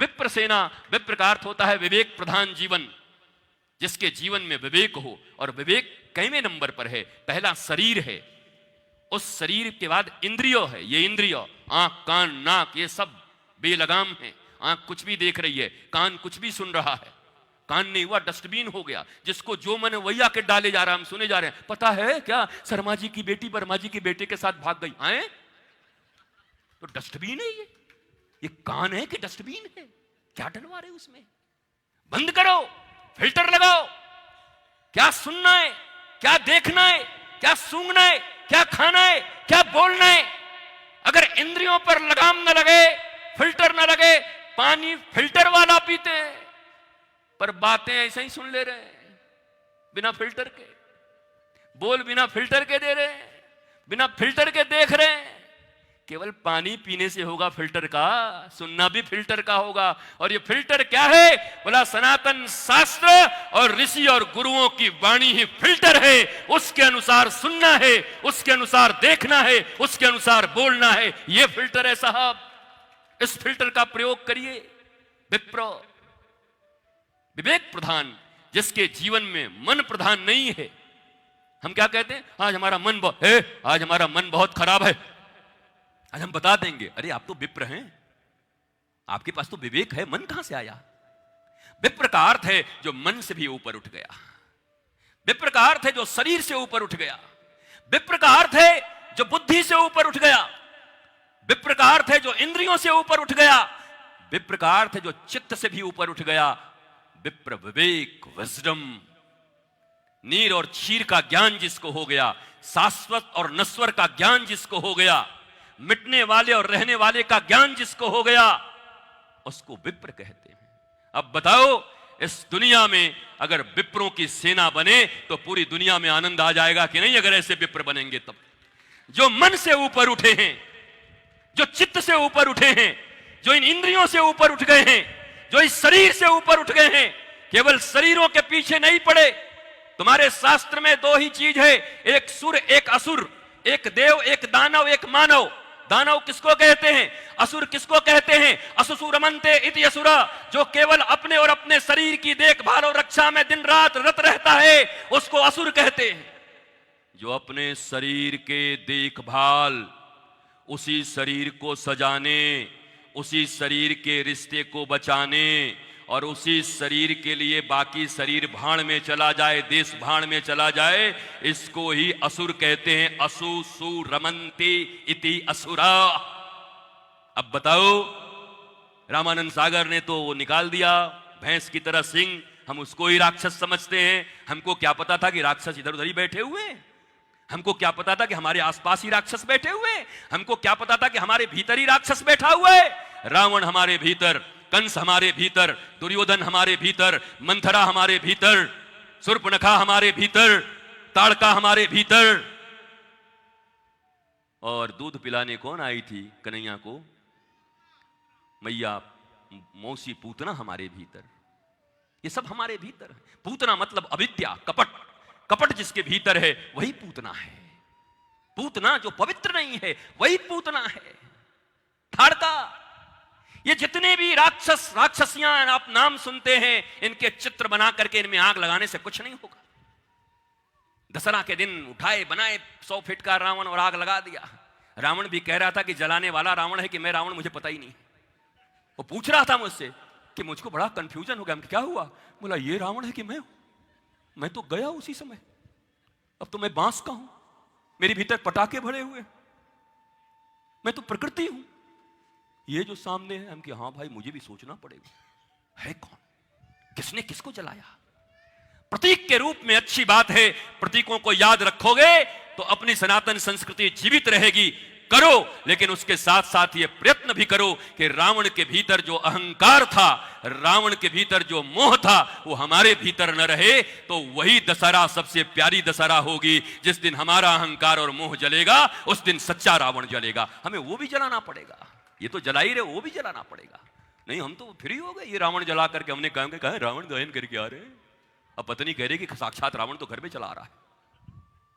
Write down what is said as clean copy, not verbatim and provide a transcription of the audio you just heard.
विप्र सेना, विप्र का अर्थ होता है विवेक प्रधान जीवन, जिसके जीवन में विवेक हो। और विवेक कैवें नंबर पर है? पहला शरीर है, उस शरीर के बाद इंद्रियों है। ये इंद्रियों आंख, कान, नाक, ये सब बेलगाम है। आंख कुछ भी देख रही है, कान कुछ भी सुन रहा है। कान नहीं हुआ डस्टबिन हो गया, जिसको जो मन वही आके डाले जा रहा है, हम सुने जा रहे हैं। पता है क्या, शर्मा जी की बेटी वर्मा जी के बेटे के साथ भाग गई। आए तो डस्टबिन है ये कान है कि डस्टबिन है? क्या डलवा रहे उसमें? बंद करो, फिल्टर लगाओ। क्या सुनना है, क्या देखना है, क्या सूंघना है, क्या खाना है, क्या बोलना है? अगर इंद्रियों पर लगाम न लगे, फिल्टर न लगे, पानी फिल्टर वाला पीते हैं पर बातें ऐसे ही सुन ले रहे हैं, बिना फिल्टर के। बोल बिना फिल्टर के दे रहे हैं, बिना फिल्टर के देख रहे हैं। केवल पानी पीने से होगा फिल्टर का, सुनना भी फिल्टर का होगा। और ये फिल्टर क्या है? बोला सनातन शास्त्र और ऋषि और गुरुओं की वाणी ही फिल्टर है। उसके अनुसार सुनना है, उसके अनुसार देखना है, उसके अनुसार बोलना है। ये फिल्टर है साहब, इस फिल्टर का प्रयोग करिए। विप्र विवेक प्रधान, जिसके जीवन में मन प्रधान नहीं है। हम क्या कहते हैं? आज हमारा मन आज हमारा मन बहुत खराब है, आज हम बता देंगे। अरे आप तो विप्र हैं, आपके पास तो विवेक है, मन कहां से आया? विप्र का अर्थ है जो मन से भी ऊपर उठ गया। विप्र का अर्थ है जो शरीर से ऊपर उठ गया। विप्र का अर्थ है जो बुद्धि से ऊपर उठ गया। विप्र का अर्थ है जो इंद्रियों से ऊपर उठ गया। विप्र का अर्थ है जो चित्त से भी ऊपर उठ गया। विप्र विवेक, विजडम, नीर और क्षीर का ज्ञान जिसको हो गया, शाश्वत और नश्वर का ज्ञान जिसको हो गया, मिटने वाले और रहने वाले का ज्ञान जिसको हो गया, उसको विप्र कहते हैं। अब बताओ, इस दुनिया में अगर विप्रों की सेना बने तो पूरी दुनिया में आनंद आ जाएगा कि नहीं? अगर ऐसे विप्र बनेंगे तब। जो मन से ऊपर उठे हैं, जो चित्त से ऊपर उठे हैं, जो इन इंद्रियों से ऊपर उठ गए हैं, जो इस शरीर से ऊपर उठ गए हैं, केवल शरीरों के पीछे नहीं पड़े। तुम्हारे शास्त्र में दो ही चीज है, एक सुर एक असुर, एक देव एक दानव एक मानव। दानव किसको कहते हैं? असुर किसको कहते हैं? असुसुरमन्ते इति असुरा, जो केवल अपने और अपने शरीर की देखभाल और रक्षा में दिन रात रत रहता है, उसको असुर कहते हैं। जो अपने शरीर के देखभाल, उसी शरीर को सजाने, उसी शरीर के रिश्ते को बचाने और उसी शरीर के लिए बाकी शरीर भाड़ में चला जाए, देश भाड़ में चला जाए, इसको ही असुर कहते हैं। असु सु रमन्ते इति असुरा। अब बताओ, रामानंद सागर ने तो वो निकाल दिया भैंस की तरह सिंह, हम उसको ही राक्षस समझते हैं। हमको क्या पता था कि राक्षस इधर उधर ही बैठे हुए हैं? हमको क्या पता था कि हमारे आसपास ही राक्षस बैठे हुए हैं? हमको क्या पता था कि हमारे भीतर ही राक्षस बैठा हुआ है? रावण हमारे भीतर, कंस हमारे भीतर, दुर्योधन हमारे भीतर, मंथरा हमारे भीतर, शूर्पणखा हमारे भीतर, ताड़का हमारे भीतर। और दूध पिलाने कौन आई थी कन्हैया को? मैया मौसी पूतना हमारे भीतर। ये सब हमारे भीतर है। पूतना मतलब अविद्या, कपट। कपट जिसके भीतर है वही पूतना है। पूतना जो पवित्र नहीं है वही पूतना है। ताड़का, ये जितने भी राक्षस राक्षसियां आप नाम सुनते हैं, इनके चित्र बना करके इनमें आग लगाने से कुछ नहीं होगा। दशहरा के दिन उठाए बनाए 100 फीट का रावण और आग लगा दिया। रावण भी कह रहा था कि जलाने वाला रावण है कि मैं रावण, मुझे पता ही नहीं। वो पूछ रहा था मुझसे कि मुझको बड़ा कंफ्यूजन हो गया। क्या हुआ? बोला ये रावण है कि मैं तो गया उसी समय, अब तो मैं बांस का हूं, मेरे भीतर पटाखे भरे हुए, मैं तो प्रकृति हूं। ये जो सामने है, हम कि हाँ भाई मुझे भी सोचना पड़ेगा, है कौन, किसने किसको जलाया? प्रतीक के रूप में अच्छी बात है, प्रतीकों को याद रखोगे तो अपनी सनातन संस्कृति जीवित रहेगी। करो, लेकिन उसके साथ साथ ये प्रयत्न भी करो कि रावण के भीतर जो अहंकार था, रावण के भीतर जो मोह था, वो हमारे भीतर न रहे। तो वही दशहरा सबसे प्यारी दशहरा होगी। जिस दिन हमारा अहंकार और मोह जलेगा, उस दिन सच्चा रावण जलेगा। हमें वो भी जलाना पड़ेगा। ये तो जला ही रहे, वो भी जलाना पड़ेगा। नहीं हम तो फ्री हो गए, ये रावण जला करके हमने कहा रावण दहन करके आ रहे हैं। अब पत्नी कह रही कि साक्षात रावण तो घर में चला रहा है।